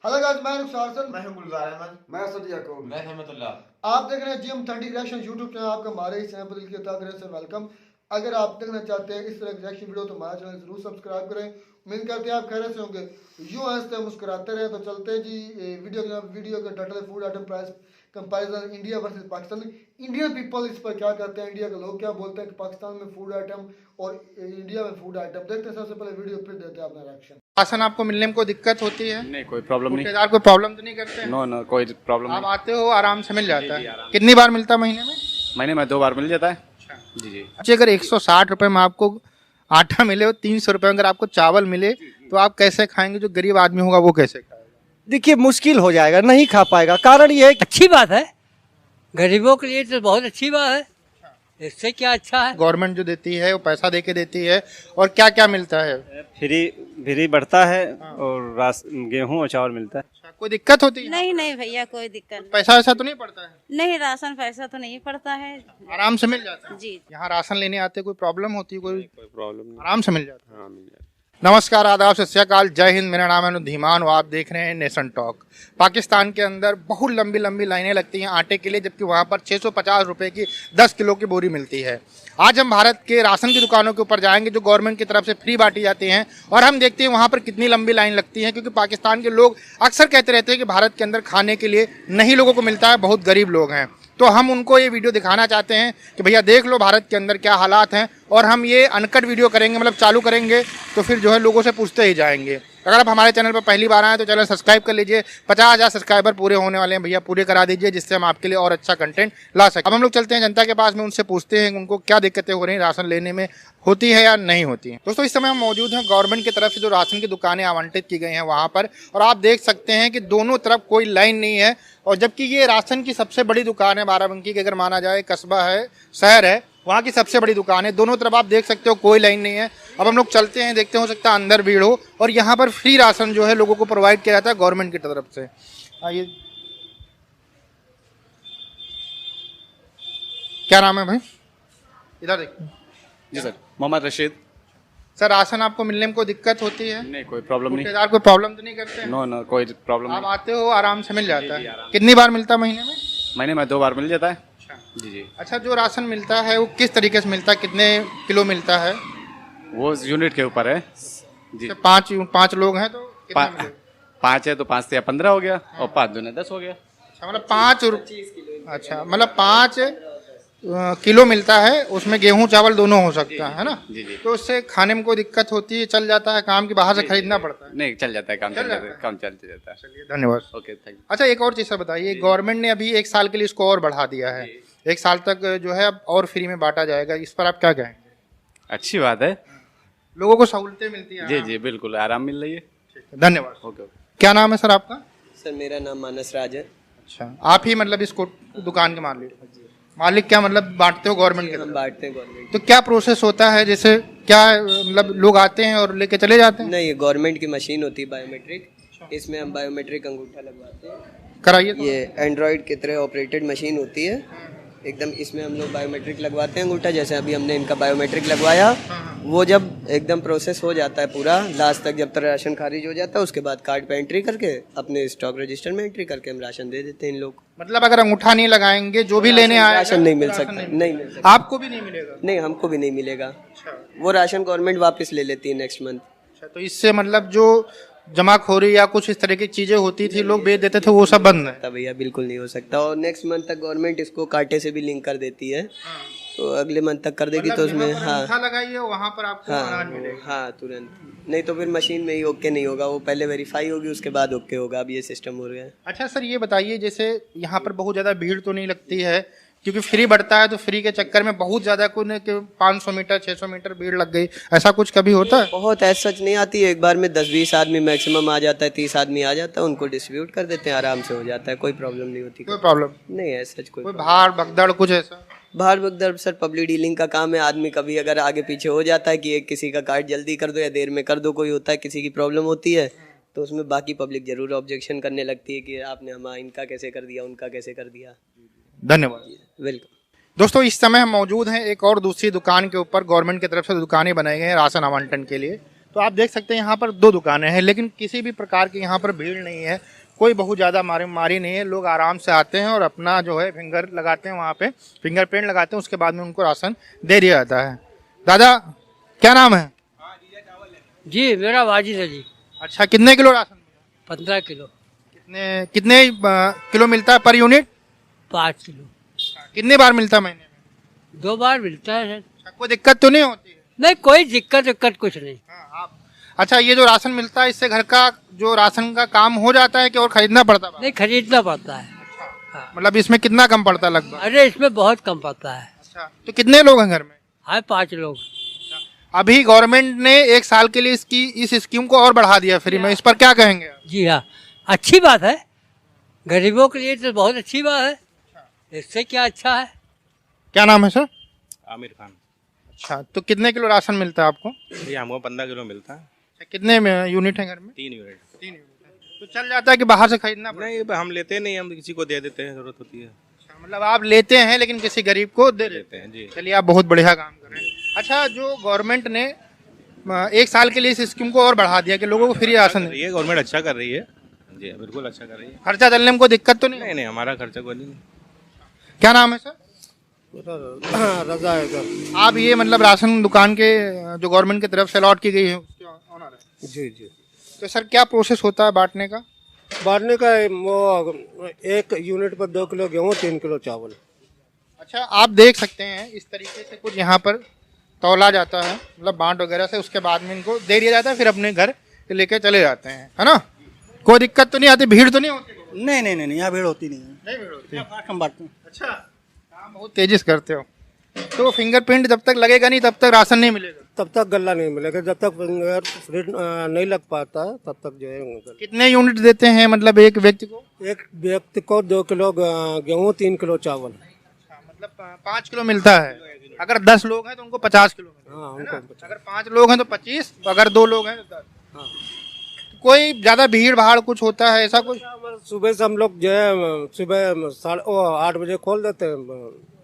Hello guys, मैं रुखसार हसन, मैं हूं गुलजार अहमद, मैं असद याकूब। मैं अहमदुल्लाह। आप देख रहे हैं जीएम 30 रिएक्शन यूट्यूब चैनल। आपका हमारे इस चैनल पर दिल की तरह से वेलकम। अगर आप देखना चाहते हैं इस तरह की रिएक्शन वीडियो तो हमारा चैनल जरूर सब्सक्राइब करें। उम्मीद करते हैं आप खैरियत से होंगे। यूं हंसते मुस्कुराते रहे। तो चलते हैं जी वीडियो के title food item price comparison India versus Pakistan. Indian people इस पर क्या कहते हैं, इंडिया के लोग क्या बोलते हैं कि पाकिस्तान में फूड आइटम और इंडिया में फूड आइटम। देखते हैं सबसे पहले वीडियो, फिर देते हैं अपना रिएक्शन। राशन आपको मिलने में कोई दिक्कत होती है? नहीं, कोई प्रॉब्लम नहीं। ठेकेदार कोई प्रॉब्लम तो नहीं करते हैं? नो नो, कोई प्रॉब्लम आप नहीं। आते हो आराम से मिल जाता जी, है? आराम। कितनी बार मिलता है महीने में? महीने में 2 बार मिल जाता है। जी जी। अच्छा, अगर 160 रुपए में आपको आटा मिले और 300 रुपए में अगर आपको चावल मिले तो आप कैसे खाएंगे? जो गरीब आदमी होगा वो कैसे खाएगा? देखिए मुश्किल हो जाएगा, नहीं खा पाएगा। कारण ये है कि अच्छी बात है, गरीबों के लिए तो बहुत अच्छी बात है। इससे क्या अच्छा है? गवर्नमेंट जो देती है वो पैसा दे के देती है। और क्या क्या मिलता है? फ्री बढ़ता है और गेहूं और चावल मिलता है। अच्छा, कोई दिक्कत होती है? नहीं नहीं भैया, कोई दिक्कत नहीं। पैसा वैसा तो नहीं पड़ता है? नहीं, राशन पैसा तो नहीं पड़ता है। आराम से मिल जाता है? जी। यहाँ राशन लेने आते कोई प्रॉब्लम होती है? कोई प्रॉब्लम नहीं। आराम से मिल जाता है? हाँ, मिल जाता है। नमस्कार, आदाब, सत श्री अकाल, जय हिंद। मेरा नाम है अनुधीमान और आप देख रहे हैं नेशन टॉक। पाकिस्तान के अंदर बहुत लंबी लंबी लाइनें लगती हैं आटे के लिए, जबकि वहाँ पर 650 रुपए की 10 किलो की बोरी मिलती है। आज हम भारत के राशन की दुकानों के ऊपर जाएंगे जो गवर्नमेंट की तरफ से फ्री बांटी जाती हैं, और हम देखते हैं वहाँ पर कितनी लंबी लाइन लगती है। क्योंकि पाकिस्तान के लोग अक्सर कहते रहते हैं कि भारत के अंदर खाने के लिए नहीं लोगों को मिलता है, बहुत गरीब लोग हैं। तो हम उनको ये वीडियो दिखाना चाहते हैं कि भैया देख लो भारत के अंदर क्या हालात हैं, और हम ये अनकट वीडियो करेंगे, मतलब चालू करेंगे तो फिर जो है लोगों से पूछते ही जाएंगे। अगर आप हमारे चैनल पर पहली बार आए तो चैनल सब्सक्राइब कर लीजिए। 50,000 सब्सक्राइबर पूरे होने वाले हैं भैया, पूरे करा दीजिए जिससे हम आपके लिए और अच्छा कंटेंट ला सकें। अब हम लोग चलते हैं जनता के पास में, उनसे पूछते हैं उनको क्या दिक्कतें हो रही हैं, राशन लेने में होती है या नहीं होती हैं। दोस्तों, इस समय हम मौजूद हैं गवर्नमेंट की तरफ से जो राशन की दुकानें आवंटित की गई हैं वहाँ पर, और आप देख सकते हैं कि दोनों तरफ कोई लाइन नहीं है। और जबकि ये राशन की सबसे बड़ी दुकान है बाराबंकी की, अगर माना जाए कस्बा है, शहर है, वहाँ की सबसे बड़ी दुकान है। दोनों तरफ आप देख सकते हो कोई लाइन नहीं है। अब हम लोग चलते हैं, देखते हो सकता है अंदर भीड़ हो। और यहाँ पर फ्री राशन जो है लोगों को प्रोवाइड किया जाता है गवर्नमेंट की तरफ से। आइए, क्या नाम है भाई? इधर देखिए। जी sir, Mohammad Rashid. Sir, ration आपको मिलने में कोई दिक्कत होती है? नहीं, कोई प्रॉब्लम नहीं। ठेकेदार कोई प्रॉब्लम तो नहीं करते हैं? नो नो, कोई प्रॉब्लम आप नहीं। आते हो आराम से मिल जाता जी, है? आराम। कितनी बार मिलता है महीने में? महीने में 2 बार मिल जाता है। जी जी। अच्छा, जो राशन मिलता है वो किस तरीके से मिलता है, कितने किलो मिलता है? वो यूनिट के ऊपर है जी। तो पाँच लोग हैं तो कितना पा- मिलेगा? 5 है तो 5 से 15 हो गया, और 5 दूने 10 हो गया। अच्छा, मतलब 5 अच्छा, मतलब 5 किलो मिलता है। उसमें गेहूं चावल दोनों हो सकता है ना? जी जी। तो उससे खाने में कोई दिक्कत होती है? चल जाता है काम की, बाहर से खरीदना पड़ता है? नहीं, चल जाता है काम, चल चल जाता जाता है है। काम, चल जाता है। चलिए, धन्यवाद। Okay, thank you. अच्छा, एक और चीज़ सर बताइए, गवर्नमेंट ने अभी 1 साल के लिए इसको और बढ़ा दिया है। 1 साल तक जो है अब और फ्री में बांटा जाएगा, इस पर आप क्या कहेंगे? अच्छी बात है। लोगों को सहूलतें मिलती हैं? जी जी, बिल्कुल आराम मिल रही है। ठीक है, धन्यवाद। Okay okay. क्या नाम है सर आपका? सर मेरा नाम मानस राज है। अच्छा, आप ही मतलब इसको दुकान के मालिक क्या मतलब बांटते हो गवर्नमेंट के हम तरफ? बांटते हैं गवर्नमेंट। तो क्या प्रोसेस होता है, जैसे क्या मतलब लोग आते हैं और लेके चले जाते हैं? नहीं, ये गवर्नमेंट की मशीन होती है बायोमेट्रिक। इसमें हम बायोमेट्रिक अंगूठा लगवाते हैं। कराइए तो। ये एंड्रॉयड की तरह ऑपरेटेड मशीन होती है एकदम। इसमें हम लोग बायोमेट्रिक लगवाते हैं अंगूठा, जैसे अभी हमने इनका बायोमेट्रिक लगवाया। वो जब एकदम प्रोसेस हो जाता है पूरा लास्ट तक, जब तक राशन खारिज हो जाता है, उसके बाद कार्ड पे एंट्री करके अपने स्टॉक रजिस्टर में एंट्री करके हम राशन दे देते हैं इन लोग को। मतलब अगर अंगूठा नहीं लगाएंगे जो भी लेने आए राशन नहीं मिल सकता, नहीं मिल सकता। आपको भी नहीं मिलेगा? नहीं, हमको भी नहीं मिलेगा। अच्छा वो राशन गवर्नमेंट वापस ले लेती है नेक्स्ट मंथ। अच्छा, तो इससे मतलब जो जमाखोरी या कुछ इस तरह की चीजें होती थी, लोग बेच देते थे, वो सब बंद है? तब भैया बिल्कुल नहीं हो सकता। और नेक्स्ट मंथ तक गवर्नमेंट इसको कांटे से भी लिंक कर देती है, तो अगले मंथ तक कर देगी। तो उसमें हाँ अंगूठा लगाइए, वहाँ पर आपको अनाज मिलेगा। हाँ तुरंत। नहीं तो फिर मशीन में ही ओके नहीं होगा, वो पहले वेरीफाई होगी उसके बाद ओके होगा। अब ये सिस्टम हो गया है। अच्छा सर, ये बताइए, जैसे यहाँ पर बहुत ज़्यादा भीड़ तो नहीं लगती है? क्योंकि फ्री बढ़ता है तो फ्री के चक्कर में बहुत ज़्यादा कोई नहीं कि 500 मीटर 600 मीटर भीड़ लग गई, ऐसा कुछ कभी होता है? बहुत ऐसा सच नहीं आती है। एक बार में 10-20 आदमी मैक्सिमम आ जाता है, 30 आदमी आ जाता है, उनको डिस्ट्रीब्यूट कर देते हैं, आराम से हो जाता है, कोई प्रॉब्लम नहीं होती। कोई प्रॉब्लम नहीं है सच कोई कोई भाड़ भगदड़ कुछ ऐसा? बाहर भगदड़ सर पब्लिक डीलिंग का काम है। आदमी कभी अगर आगे पीछे हो जाता है कि एक किसी का कार्ड जल्दी कर दो या देर में कर दो, कोई होता है किसी की प्रॉब्लम होती है, तो उसमें बाकी पब्लिक जरूर ऑब्जेक्शन करने लगती है कि आपने हमारा इनका कैसे कर दिया, उनका कैसे कर दिया। धन्यवाद। वेलकम। दोस्तों, इस समय हम मौजूद हैं एक और दूसरी दुकान के ऊपर। गवर्नमेंट की तरफ से दुकानें बनाई गई हैं राशन आवंटन के लिए। तो आप देख सकते हैं यहाँ पर 2 दुकानें हैं, लेकिन किसी भी प्रकार की यहाँ पर भीड़ नहीं है, कोई बहुत ज़्यादा मारी नहीं है। लोग आराम से आते हैं और अपना जो है फिंगर लगाते हैं, वहाँ पे फिंगर प्रिंट लगाते हैं, उसके बाद में उनको राशन दे दिया जाता है। दादा क्या नाम है? जी मेरा वाजिद है जी। अच्छा, कितने किलो राशन? 15 किलो। कितने किलो मिलता है पर यूनिट? 5 किलो। कितनी बार मिलता है महीने में? 2 बार मिलता है सर। कोई दिक्कत तो नहीं होती है? नहीं, कोई दिक्कत कुछ नहीं। हाँ, आप अच्छा, ये जो राशन मिलता है इससे घर का जो राशन का काम हो जाता है कि और खरीदना पड़ता है? नहीं, खरीदना पड़ता है। मतलब इसमें कितना कम पड़ता है लगभग? अरे इसमें बहुत कम पड़ता है। अच्छा, तो कितने लोग हैं घर में? है 5 लोग। अभी गवर्नमेंट ने 1 साल के लिए इस स्कीम को और बढ़ा दिया फ्री में, इस पर क्या कहेंगे? जी हाँ, अच्छी बात है, गरीबों के लिए तो बहुत अच्छी बात है। इससे क्या अच्छा है। क्या नाम है सर? आमिर खान। अच्छा, तो कितने किलो राशन मिलता है आपको? जी हमको 15 किलो मिलता है। कितने में यूनिट है घर में? 3 यूनिट। 3 यूनिट है। तो चल जाता है कि बाहर से खरीदना पड़ता है? नहीं, हम लेते नहीं, हम किसी को दे देते हैं, जरूरत होती है। अच्छा, मतलब आप लेते हैं लेकिन किसी गरीब को दे देते देते हैं जी। हैं। चलिए, आप बहुत बढ़िया काम कर रहे हैं। अच्छा, जो गवर्नमेंट ने 1 साल के लिए इस स्कीम को और बढ़ा दिया कि लोगों को फ्री राशन दे, ये गवर्नमेंट अच्छा कर रही है जी, बिल्कुल अच्छा कर रही है। खर्चा चलने में कोई दिक्कत तो नहीं? नहीं नहीं, हमारा खर्चा कोई नहीं। क्या नाम है सर? रजा है सर। आप ये मतलब राशन दुकान के जो गवर्नमेंट की तरफ से अलॉट की गई है उसके ऑनर है? जी जी। तो सर क्या प्रोसेस होता है बांटने का? बांटने का वो 1 यूनिट पर 2 किलो गेहूँ, 3 किलो चावल। अच्छा, आप देख सकते हैं इस तरीके से कुछ यहाँ पर तौला जाता है, मतलब बांट वगैरह से, उसके बाद में इनको दे दिया जाता है, फिर अपने घर लेके चले जाते हैं, है ना? कोई दिक्कत तो नहीं आती, भीड़ तो नहीं होती? नहीं नहीं नहीं, यहाँ भीड़ होती नहीं है। नहीं भीड़ होती। हम बांटते हैं। अच्छा, काम बहुत तेजी से करते हो। तो फिंगरप्रिंट जब तक लगेगा नहीं तब तक राशन नहीं मिलेगा? तब तक गल्ला नहीं मिलेगा, जब तक फिंगरप्रिंट नहीं लग पाता है तब तक जो है। कितने यूनिट देते हैं मतलब एक व्यक्ति को? एक व्यक्ति को 2 किलो गेहूँ, 3 किलो चावल। मतलब 5 किलो मिलता है। अगर 10 लोग हैं तो उनको 50 किलो मिलेगा। हाँ, उनको अगर 5 लोग हैं तो 25, अगर 2 लोग हैं तो 10। हाँ। कोई ज्यादा भीड़ भाड़ कुछ होता है ऐसा कुछ? सुबह से हम लोग जो है सुबह 8:30 बजे खोल देते हैं।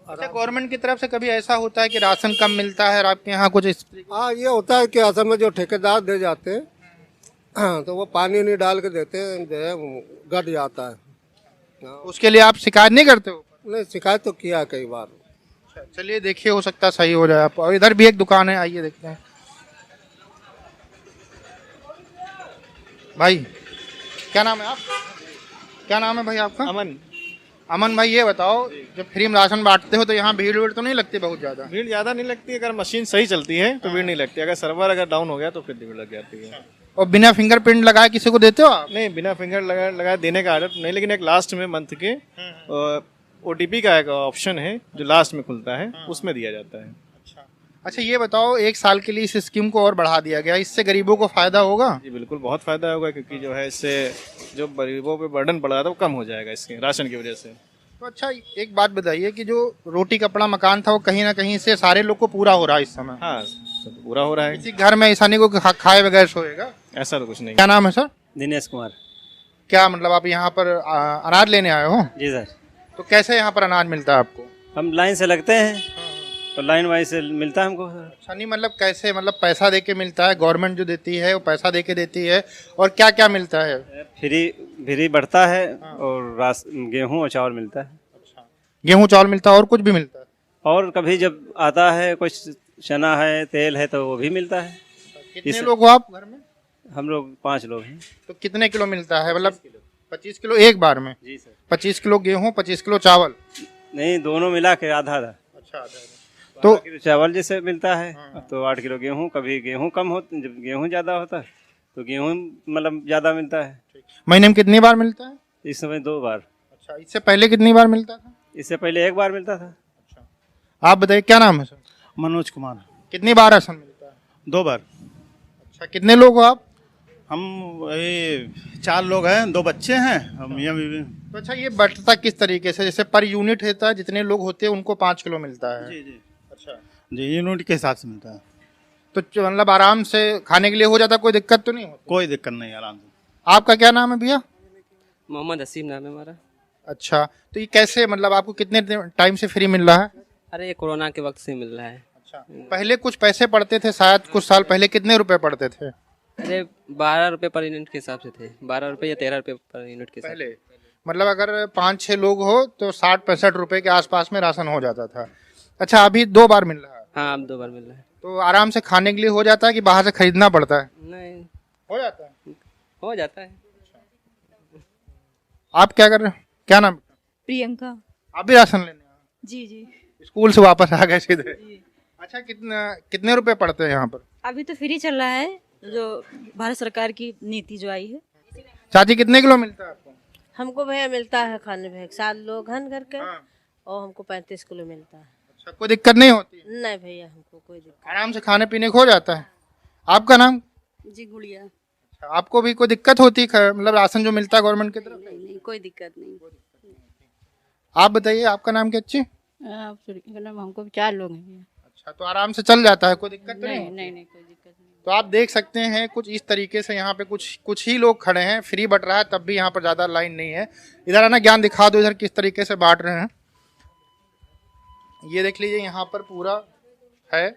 अच्छा, गवर्नमेंट की तरफ से कभी ऐसा होता है कि राशन कम मिलता है और आपके यहाँ कुछ हाँ, ये होता है कि असल में जो ठेकेदार दे जाते हैं तो वो पानी नहीं डाल के देते हैं, जो है घट जाता है। उसके लिए आप शिकायत नहीं करते हो? नहीं, शिकायत तो किया है कई बार। चलिए, देखिए हो सकता है सही हो जाए आप। और इधर भी एक दुकान है, आइए देखते हैं। भाई क्या नाम है आप? क्या नाम है भाई आपका? अमन। अमन भाई, ये बताओ, जब फ्री में राशन बांटते हो तो यहाँ भीड़ तो नहीं लगती बहुत ज्यादा? भीड़ ज़्यादा नहीं लगती, अगर मशीन सही चलती है तो भीड़ नहीं लगती, अगर सर्वर अगर डाउन हो गया तो फिर भीड़ लग जाती है। और बिना फिंगरप्रिंट लगाए किसी को देते हो आप? नहीं, बिना फिंगर लगाए देने का आदत नहीं, लेकिन एक लास्ट में मंथ के OTP का एक ऑप्शन है जो लास्ट में खुलता है, उसमें दिया जाता है। अच्छा, ये बताओ, 1 साल के लिए इस स्कीम को और बढ़ा दिया गया, इससे गरीबों को फायदा होगा? जी बिल्कुल, बहुत फायदा होगा, क्योंकि जो है इससे जो गरीबों पे बर्डन पड़ रहा था वो कम हो जाएगा इसके राशन की वजह से। तो अच्छा, एक बात बताइए कि जो रोटी कपड़ा मकान था वो कहीं ना कहीं से सारे लोग को पूरा हो रहा है इस समय? हाँ, सब पूरा हो रहा है। किसी घर में ऐसा नहीं को खाए बगैर सोएगा? ऐसा तो कुछ नहीं। क्या नाम है सर? दिनेश कुमार। क्या मतलब आप यहाँ पर अनाज लेने आए हो? जी सर। तो कैसे यहाँ पर अनाज मिलता है आपको? हम लाइन से लगते हैं तो लाइन वाइज से मिलता है हमको सर। अच्छा, नहीं मतलब कैसे, मतलब पैसा दे के मिलता है, गवर्नमेंट जो देती है वो पैसा दे के देती है, और क्या क्या मिलता है? फ्री बढ़ता है और गेहूँ और चावल मिलता है। गेहूँ चावल मिलता है और कुछ भी मिलता है? और कभी जब आता है कुछ चना है, तेल है तो वो भी मिलता है। कितने लोग हो आप घर में? हम लोग 5 लोग हैं। तो कितने किलो मिलता है? मतलब 25 किलो एक बार में? जी सर। 25 किलो गेहूँ, 25 किलो चावल? नहीं, दोनों मिला के आधा आधा। अच्छा, तो चावल जैसे मिलता है तो 8 किलो गेहूँ, कभी गेहूँ कम होता, जब गेहूँ ज़्यादा होता है तो गेहूँ मतलब ज़्यादा मिलता है। महीने में कितनी बार मिलता है? इस समय 2 बार। अच्छा, इससे पहले कितनी बार मिलता था? इससे पहले 1 बार मिलता था। आप बताइए, क्या नाम है सर? मनोज कुमार। कितनी बार राशन मिलता है? 2 बार। अच्छा, कितने लोग हो आप? हम ये 4 लोग हैं, 2 बच्चे हैं, हम मियां बीवी। तो अच्छा, ये बंटता किस तरीके से? जैसे पर यूनिट होता है, जितने लोग होते हैं उनको 5 किलो मिलता है? जी जी। अच्छा जी, यूनिट के हिसाब से मिलता है। तो मतलब आराम से खाने के लिए हो जाता, कोई दिक्कत तो नहीं होती? कोई दिक्कत नहीं, आराम से। आपका क्या नाम है भैया? मोहम्मद हसीम नाम है हमारा। अच्छा, तो ये कैसे, मतलब आपको कितने टाइम से फ्री मिल रहा है? अरे ये कोरोना के वक्त से मिल रहा है। अच्छा, पहले कुछ पैसे पड़ते थे शायद कुछ साल पहले, कितने रुपए पड़ते थे अरे 12 रुपए पर यूनिट के हिसाब से थे, 12 रुपए या 13 रुपए पर यूनिट के हिसाब पहले? मतलब अगर 5-6 लोग हो तो 60-65 रुपए के आसपास में राशन हो जाता था। अच्छा, अभी 2 बार मिल रहा है से। हाँ, अब 2 बार मिल रहा है। तो आराम से खाने के लिए हो जाता है कि बाहर से खरीदना पड़ता है? नहीं, हो जाता है। हो जाता है। आप क्या कर रहे हो, क्या नाम? प्रियंका। आप भी राशन लेने आए? जी जी। स्कूल से वापस आ गए सीधे? अच्छा, कितने रुपए पड़ते हैं यहाँ पर? अभी तो फ्री चल रहा है, जो भारत सरकार की नीति जो आई है। चाची, कितने किलो मिलता है आपको? हमको भैया मिलता है खाने में 7 लोग हैं घर के, और हमको 35 किलो मिलता है। अच्छा, कोई दिक्कत नहीं होती? नहीं भैया, हमको कोई दिक्कत। आराम से खाने पीने को हो जाता है। आपका नाम? जी, गुड़िया। आपको भी कोई दिक्कत होती है मतलब राशन जो मिलता है गवर्नमेंट की तरफ? नहीं, कोई दिक्कत नहीं। आप बताइए, आपका नाम क्या अच्छी? हमको 4 लोग हैं। अच्छा, तो आराम से चल जाता है, कोई दिक्कत तो नहीं? नहीं, कोई दिक्कत नहीं। तो आप देख सकते हैं कुछ इस तरीके से यहाँ पे कुछ ही लोग खड़े हैं, फ्री बट रहा है तब भी यहाँ पर ज्यादा लाइन नहीं है। इधर आना, ज्ञान दिखा दो इधर किस तरीके से बांट रहे हैं। ये देख लीजिए यहाँ पर पूरा है,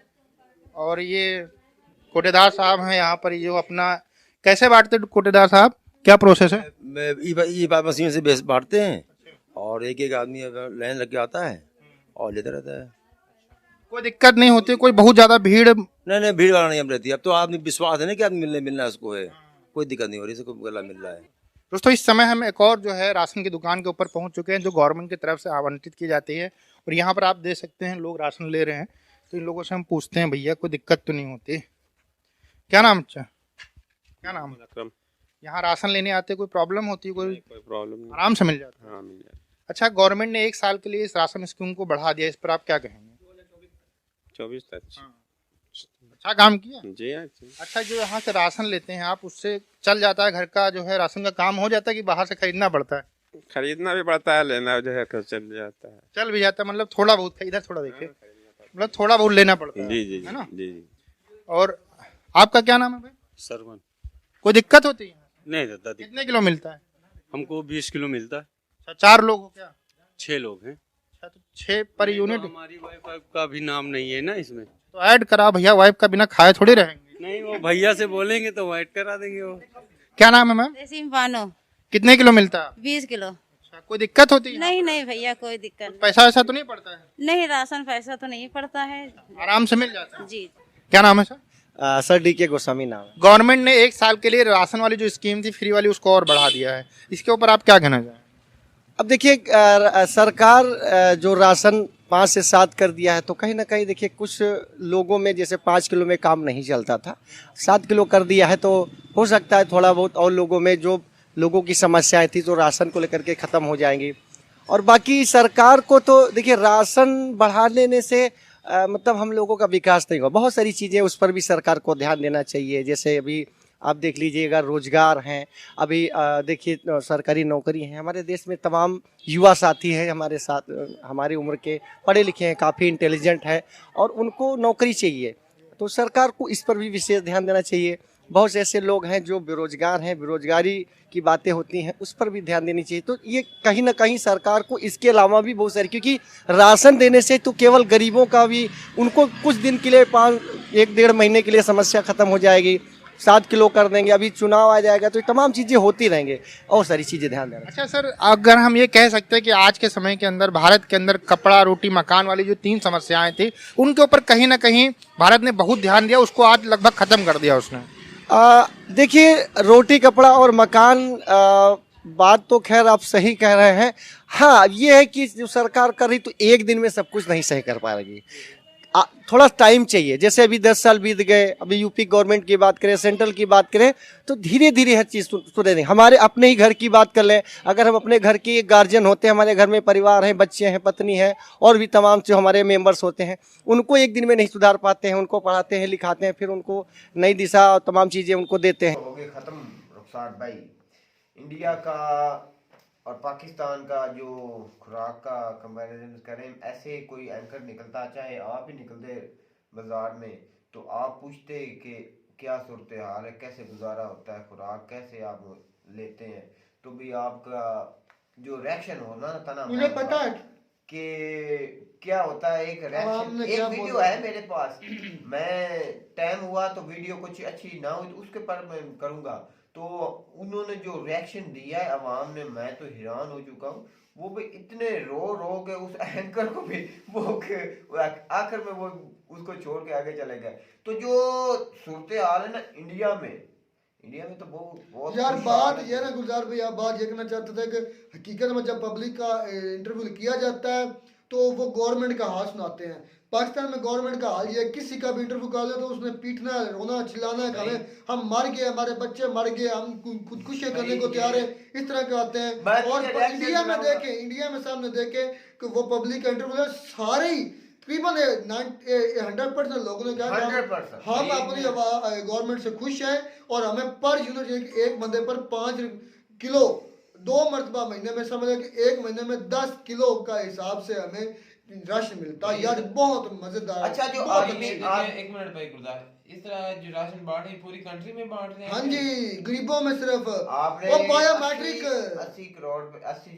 और ये कोटेदार साहब हैं यहाँ पर, ये अपना कैसे बांटते कोटेदार साहब, क्या प्रोसेस है? ई पाइप मशीन से बेस बांटते हैं, और एक आदमी लाइन लग के आता है और लेता रहता है। कोई दिक्कत नहीं होती? कोई बहुत ज्यादा भीड़? नहीं, भीड़ वाला नहीं अब रहती। अब तो आदमी विश्वास है ना कि आदमी मिलना है उसको, है कोई दिक्कत नहीं हो रही, इसको गला मिल रहा है। दोस्तों, इस समय हम एक और जो है राशन की दुकान के ऊपर पहुंच चुके हैं, जो गवर्नमेंट की तरफ से आवंटित की जाती है, और यहाँ पर आप देख सकते हैं लोग राशन ले रहे हैं। तो इन लोगों से हम पूछते हैं, भैया कोई दिक्कत तो नहीं होती? क्या नाम? अच्छा, क्या नाम है? यहाँ राशन लेने आते कोई प्रॉब्लम होती है? कोई प्रॉब्लम नहीं, आराम से मिल जाता है? हाँ, मिल जाता। अच्छा, गवर्नमेंट ने 1 साल के लिए इस राशन स्कीम को बढ़ा दिया, इस पर आप क्या कहेंगे? 24 तक। अच्छा काम किया जी हाँ। अच्छा, जो यहाँ से राशन लेते हैं आप, उससे चल जाता है घर का जो है राशन का काम हो जाता है कि बाहर से खरीदना पड़ता है? खरीदना भी पड़ता है, लेना जो है चल जाता है। चल भी जाता है, मतलब थोड़ा बहुत। इधर थोड़ा देखिए, मतलब थोड़ा बहुत लेना पड़ता है। जी, है ना? जी। और आपका क्या नाम है भाई? सरवन। कोई दिक्कत होती है? नहीं दादा, कितने किलो मिलता है? हमको 20 किलो मिलता है। अच्छा, 4 लोग हो क्या? 6 लोग हैं। अच्छा, तो 6 पर यूनिट। हमारी वाइफ का भी नाम नहीं है ना इसमें। तो ऐड करा भैया, वाइफ का बिना खाए थोड़ी रहेंगे। नहीं, वो भैया से बोलेंगे तो ऐड करा देंगे वो। क्या नाम है मैम? रेसिम बानो। कितने किलो मिलता है? 20 किलो। अच्छा, कोई दिक्कत होती है? नहीं भैया, कोई दिक्कत नहीं। पैसा वैसा तो नहीं पड़ता है? नहीं, राशन पैसा तो नहीं पड़ता है, आराम से मिल जाता है? जी। क्या नाम है सर? सर DK गोस्वामी नाम है। गवर्नमेंट ने 1 साल के लिए राशन वाली जो स्कीम थी फ्री वाली, उसको और बढ़ा दिया है, इसके ऊपर आप क्या कहना चाहें? अब देखिए, सरकार जो राशन 5 से 7 कर दिया है, तो कहीं ना कहीं देखिए कुछ लोगों में जैसे 5 किलो में काम नहीं चलता था, 7 किलो कर दिया है, तो हो सकता है थोड़ा बहुत और लोगों में जो लोगों की समस्याएं थी तो राशन को लेकर के ख़त्म हो जाएंगी। और बाकी सरकार को तो देखिए राशन बढ़ा लेने से मतलब हम लोगों का विकास नहीं होगा। बहुत सारी चीज़ें उस पर भी सरकार को ध्यान देना चाहिए। जैसे अभी आप देख लीजिएगा, रोजगार हैं, अभी देखिए सरकारी नौकरी हैं। हमारे देश में तमाम युवा साथी हैं हमारे साथ, हमारी उम्र के, पढ़े लिखे हैं, काफ़ी इंटेलिजेंट हैं, और उनको नौकरी चाहिए। तो सरकार को इस पर भी विशेष ध्यान देना चाहिए। बहुत से ऐसे लोग हैं जो बेरोजगार हैं, बेरोजगारी की बातें होती हैं, उस पर भी ध्यान देनी चाहिए। तो ये कहीं ना कहीं सरकार को इसके अलावा भी बहुत सारी, क्योंकि राशन देने से तो केवल गरीबों का भी, उनको कुछ दिन के लिए 1-1.5 महीने के लिए समस्या खत्म हो जाएगी। 7 किलो कर देंगे, अभी चुनाव आ जाएगा तो ये तमाम चीज़ें होती रहेंगे, और सारी चीज़ें ध्यान देना। अच्छा सर, अगर हम ये कह सकते हैं कि आज के समय के अंदर भारत के अंदर कपड़ा, रोटी, मकान वाली जो 3 समस्याएं थी, उनके ऊपर कहीं ना कहीं भारत ने बहुत ध्यान दिया, उसको आज लगभग खत्म कर दिया उसने। देखिए, रोटी, कपड़ा और मकान, बात तो खैर आप सही कह रहे हैं। हाँ, ये है कि जो सरकार कर रही तो एक दिन में सब कुछ नहीं सही कर पाएगी, थोड़ा टाइम चाहिए। जैसे अभी 10 साल बीत गए, अभी यूपी गवर्नमेंट की बात करें, सेंट्रल की बात करें, तो धीरे धीरे हर चीज़ सुधरेगी। हमारे अपने ही घर की बात कर लें, अगर हम अपने घर के गार्जियन होते हैं, हमारे घर में परिवार है, बच्चे हैं, पत्नी है, और भी तमाम जो हमारे मेंबर्स होते हैं, उनको एक दिन में नहीं सुधार पाते हैं। उनको पढ़ाते हैं, लिखाते हैं, फिर उनको नई दिशा और तमाम चीज़ें उनको देते हैं। हो गए ख़त्म रुखसार भाई। इंडिया का और पाकिस्तान का जो खुराक का कंपैरिजन करें, ऐसे कोई एंकर निकलता, चाहे आप ही निकलते बाजार में, तो आप पूछते कि क्या सूरत हाल है, कैसे गुजारा होता है, खुराक कैसे आप लेते हैं, तो भी आपका जो रिएक्शन हो ना, तना मुझे पता है कि क्या होता है एक हमने रिएक्शन, एक क्या वीडियो बोला? है मेरे पास, मैं टाइम हुआ तो वीडियो कुछ अच्छी ना हुई तो उसके पर मैं करूंगा। तो उन्होंने जो रिएक्शन दिया है अवाम ने, मैं तो हैरान हो चुका हूँ। वो भी इतने रो रो के उस एंकर को भी वो आखिर में वो उसको छोड़ के आगे चले गए। तो जो सूरत हाल है ना इंडिया में तो बहुत यार खुश बात हाल है। ये ना गुलजार भाई, आप बात ये कहना चाहते थे कि हकीकत में जब पब्लिक का इंटरव्यू किया जाता है तो वो गवर्नमेंट का हाल सुनाते हैं। पाकिस्तान में गवर्नमेंट का हाल ये है, किसी का भी इंटरव्यू कर ले तो उसने पीटना है, रोना चिल्लाना है, हमें हम मर गए, हमारे बच्चे मर गए, हम खुदकुशी करने को तैयार है, इस तरह के आते हैं। और इंडिया में देखें, इंडिया में सामने देखें कि वो पब्लिक का इंटरव्यू सारे ही तकरीबन 100% लोगों ने क्या कहा, 100%। हम अपनी गवर्नमेंट से खुश हैं और हमें पर यूनिट एक बंदे पर 5 किलो 2 मरतबा महीने में, समझ कि एक महीने में 10 किलो का हिसाब से हमें राशन मिलता है। यार बहुत मजेदार। अच्छा जो बहुत आदमी एक मिनट भाई गुलजार, इस तरह जो राशन बांट रहे हैं पूरी कंट्री में बांट रहे हैं। हाँ जी, गरीबों में सिर्फ आपने वो बायोमेट्रिक 80 करोड़ 80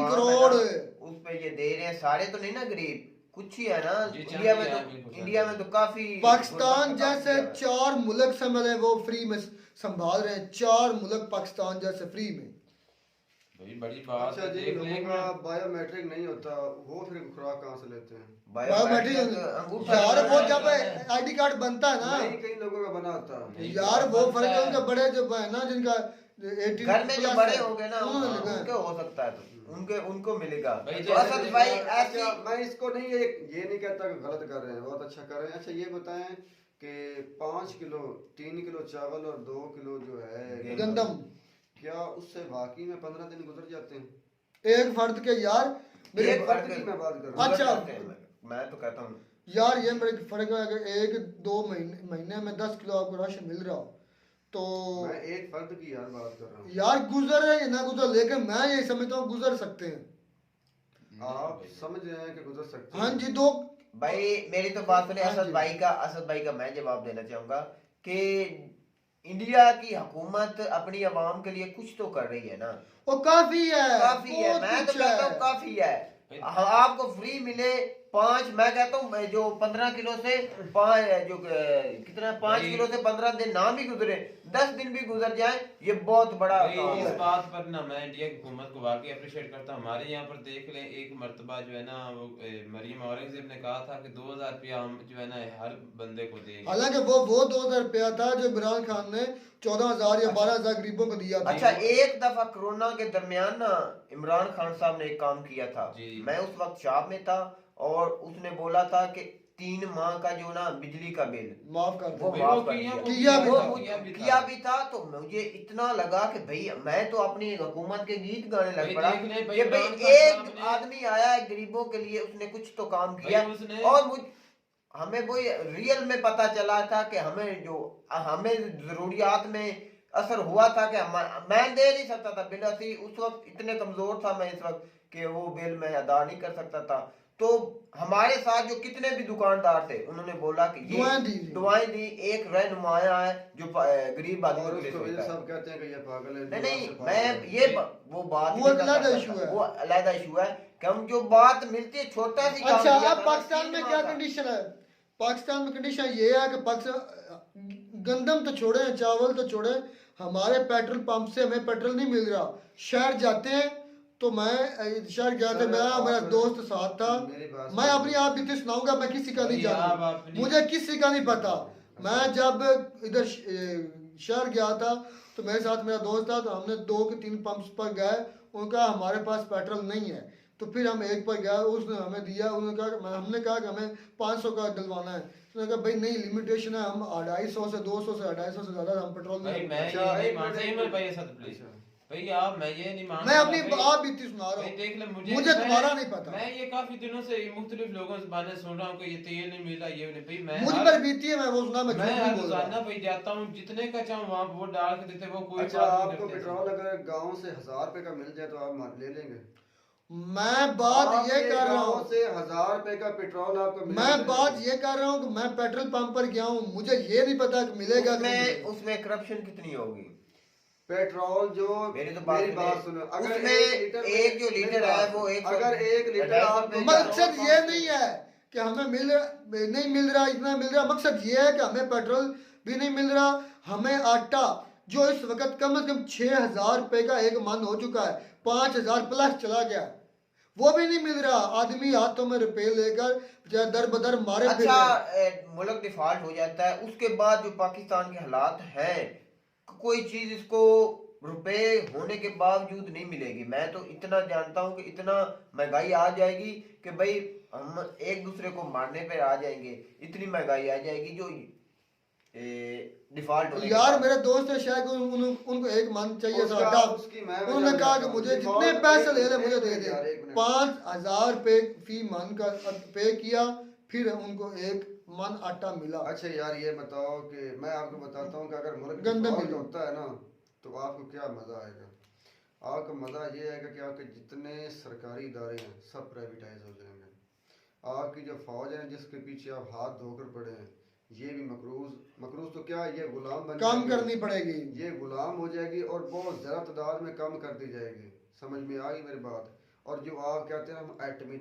करोड़ उस पे ये दे रहे हैं। सारे तो नहीं ना गरीब, कुछ ही है ना। इंडिया में तो काफी, पाकिस्तान जैसे 4 मुल्क से मिले वो फ्री में संभाल रहे हैं, 4 मुल्क पाकिस्तान जैसे फ्री में। भाई बड़ी बात अच्छा जी, लोगों का बायोमेट्रिक नहीं होता, वो फिर खुराक कहाँ से लेते हैं? बायोमेट्रिक यार वो जब आईडी कार्ड बनता है ना, कई लोगों का बना होता है यार, वो फर्क है उनके बड़े जो है ना, जिनका 18 घर में जो बड़े हो गए ना उनके हो सकता है, तो उनको मिलेगा। तो असद भाई ऐसे, मैं इसको नहीं ये नहीं कहता कि गलत कर रहे हैं, बहुत अच्छा कर रहे हैं। अच्छा ये बताएं कि 5 किलो 3 किलो चावल और 2 किलो जो है गंदम, क्या उससे बाकी में 15 दिन गुजर जाते हैं? एक फर्द के यार, एक फर्द की मैं बात कर रहा हूँ। अच्छा मैं तो कहता हूँ यार ये मेरे फर्क है, अगर 1-2 महीने में 10 किलो आपको राशन मिल रहा हो तो मैं एक फर्द की यार बात कर रहा हूँ। यार गुजर है या ना गुजर, लेकिन मैं ये समझता हूँ गुजर सकते हैं। आप समझ रहे हैं कि गुजर सकते हैं? हाँ जी। 2 भाई मेरी तो बात सुने असद भाई का मैं जवाब देना चाहूंगा कि इंडिया की हुकूमत अपनी आवाम के लिए कुछ तो कर रही है ना, वो काफी है, मैं तो कहता हूँ काफी है। आपको फ्री मिले 5, मैं कहता हूँ जो 15 किलो से 5 जो कितना 5 किलो से 15 दिन ना भी गुजरे, 10 दिन भी गुजर जाए, ये बहुत बड़ा काम इस है। बात पर ना मैं इंडिया की हुकूमत को वाकई अप्रिशिएट करता हूँ। हमारे यहाँ पर देख लें, एक मरतबा जो है ना वो मरियम औरंगजेब ने कहा था कि 2000 रुपया हम जो है ना हर बंदे को देंगे। हालांकि वो 2000 रुपया था जो इमरान खान ने 14,000 या 12,000 गरीबों को दिया था। अच्छा एक दफा कोरोना के दरमियान ना इमरान खान साहब ने एक काम किया था, मैं उस वक्त शाम में था और उसने बोला था कि 3 माह का जो ना बिजली का बिल माफ कर वो माफ कर किया भी था। तो मुझे इतना लगा कि भाई मैं तो अपनी हुकूमत के गीत गाने लग पड़ा कि भाई एक आदमी आया है गरीबों के लिए, उसने कुछ तो काम किया। और हमें वो रियल में पता चला था कि हमें जरूरियात में असर हुआ था कि मैं दे नहीं सकता था बिल, उस वक्त इतने कमजोर था मैं इस वक्त कि वो बिल मैं अदा नहीं कर सकता था। तो हमारे साथ जो कितने भी दुकानदार थे उन्होंने बोला कि ये दुआएं दी, एक रहनुमाया है जो गरीब आदमी के लिए सोचता है। सब कहते हैं कि ये पागल है। नहीं मैं ये वो बात वो अलग इशू है, वो अलग इशू है कि हम जो बात मिलती है छोटा सी। अच्छा अब पाकिस्तान में क्या कंडीशन है? पाकिस्तान में कंडीशन ये है कि पाकिस्तान गंदम तो छोड़े, चावल तो छोड़े, हमारे पेट्रोल पंप से हमें पेट्रोल नहीं मिल रहा। शहर जाते हैं तो मैं शहर गया था, मेरा दोस्त साथ था, मैं अपनी आप बीती सुनाऊंगा, मैं किसी का नहीं जानता, मुझे किसी का नहीं पता। मैं जब इधर शहर गया था तो मेरे साथ मेरा दोस्त था, तो हमने 2 के 3 पंप्स पर गए, उनका हमारे पास पेट्रोल नहीं है। तो फिर हम एक पर गया, उसने हमें दिया, हमने कहा कि हमें 500 का डलवाना है, उसने कहा भाई नहीं लिमिटेशन है, हम 250 से 200 से 250 से ज्यादा हम पेट्रोल नहीं। भैया मैं ये नहीं मानता, मैं अपनी आप बीती सुना रहा हूँ, देख ले मुझे तुम्हारा नहीं पता। मैं ये काफी दिनों से मुख्तलिफ लोगों से बातें सुन रहा हूँ कि ये तेल नहीं मिला, ये नहीं। भाई मैं मुझ पर बीती है, मैं वो सुना, मैं हर रोजाना भाई जाता हूँ, जितने का चाहूँ वहाँ वो डाल के देते, वो कोई। अच्छा आपको पेट्रोल अगर गाँव से 1000 रुपए का मिल जाए तो आप ले लेंगे? मैं बात ये कर रहा हूँ से 1000 रुपए का पेट्रोल आपको मैं बात ये कर रहा हूँ कि मैं पेट्रोल पंप पर गया हूँ, मुझे ये नहीं पता कि मिलेगा। उसमें करप्शन कितनी होगी? पेट्रोल जो मेरी तो मेरी बात बात सुनो, अगर उसमें एक जो लीटर है वो अगर 1 लीटर आप मकसद ये नहीं है कि हमें नहीं मिल रहा, इतना मिल रहा। मकसद ये है कि हमें पेट्रोल भी नहीं मिल रहा, हमें आटा जो इस वक्त कम से कम 6,000 रुपए का एक मन हो चुका है, 5,000 प्लस चला गया, वो भी नहीं मिल रहा। आदमी हाथों में रुपए लेकर दर बदर मारे फिर अच्छा मुल्क डिफॉल्ट हो जाता है, उसके बाद जो पाकिस्तान के हालात हैं, कोई चीज इसको रुपए होने के बावजूद नहीं मिलेगी। मैं तो इतना जानता हूँ कि इतना महंगाई आ जाएगी कि भाई हम एक दूसरे को मारने पे आ जाएंगे, इतनी महंगाई आ जाएगी जो डिफॉल्ट होने यार मेरे दोस्त है शायद उनको एक मन चाहिए था आटा, उन्होंने कहा कि मुझे जितने पैसे ले ले मुझे दे दे। 5,000 रुपए फी मन का पे किया, फिर उनको एक मन आटा मिला। अच्छा यार ये बताओ कि मैं आपको बताता हूँ कि अगर मुल्क गंदा डिफॉल्ट मिल होता है ना तो आपको क्या मजा आएगा। आपका मजा ये आएगा कि आपके जितने सरकारी इदारे हैं सब प्राइवेटाइज हो जाएंगे। आपकी जो फौज है जिसके पीछे आप हाथ धोकर पड़े हैं, ये भी मकरूज तो क्या ये गुलाम बन काम जाएगी, करनी पड़ेगी, ये गुलाम हो जाएगी और बहुत ज़्यादा तादाद में कम कर दी जाएगी। समझ में आ गई मेरी बात। और जो आप कहते हैं हम एटमी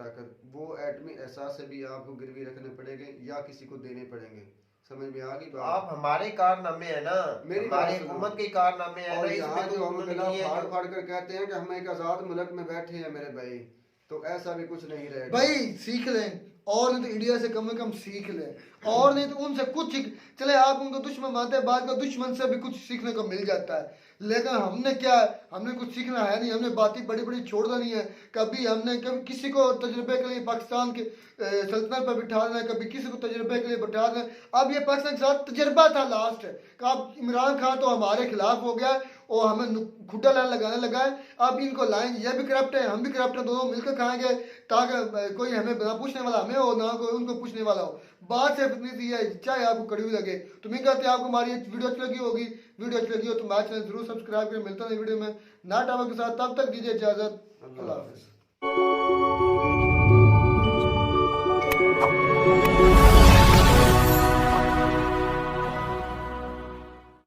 ताकत, वो एटमी एहसास से भी आपको गिरवी रखने पड़ेंगे या किसी को देने पड़ेंगे। समझ में आ गई बात। आप हमारे कारनामे है ना, हमारी हुकूमत के कारनामे है और ना, यहाँ इसमें जो हम कोई गला नहीं है फाड़ जो- फाड़ कर कहते हैं कि हम एक आज़ाद मुल्क में बैठे हैं मेरे भाई, तो ऐसा भी कुछ नहीं रहेगा भाई। सीख लें, और नहीं तो इंडिया से कम सीख लें, और नहीं तो उनसे कुछ चले। आप उनको दुश्मन मानते हैं, बाद का दुश्मन से भी कुछ सीखने को मिल जाता है, लेकिन हमने क्या, हमने कुछ सीखना है नहीं, हमने बातें बड़ी बड़ी छोड़ देनी है। कभी हमने कभी किसी को तजुर्बे के लिए पाकिस्तान के सल्तनत पर बिठा देना, कभी किसी को तजुर्बे के लिए बिठा देना। अब ये पाकिस्तान के साथ तजुर्बा था लास्ट का। अब इमरान खान तो हमारे खिलाफ हो गया और हमें खुड्डा लाइन लगाने लगा है। अब इनको लाएंगे, ये भी करप्ट है, हम भी करप्ट है, दोनों मिलकर खाएंगे ताकि कोई हमें ना पूछने वाला हमें हो, ना कोई उनको पूछने वाला हो। बात सिर्फ इतनी सी है, चाहे आपको कड़वी लगे। तो मैं कहते हैं आपको हमारी वीडियो अच्छी लगी होगी, वीडियो अच्छी लगी हो तो हमारे चैनल जरूर सब्सक्राइब करें। मिलता है वीडियो में नया टॉपिक के साथ, तब तक दीजिए इजाजत। अल्लाह हाफिज़।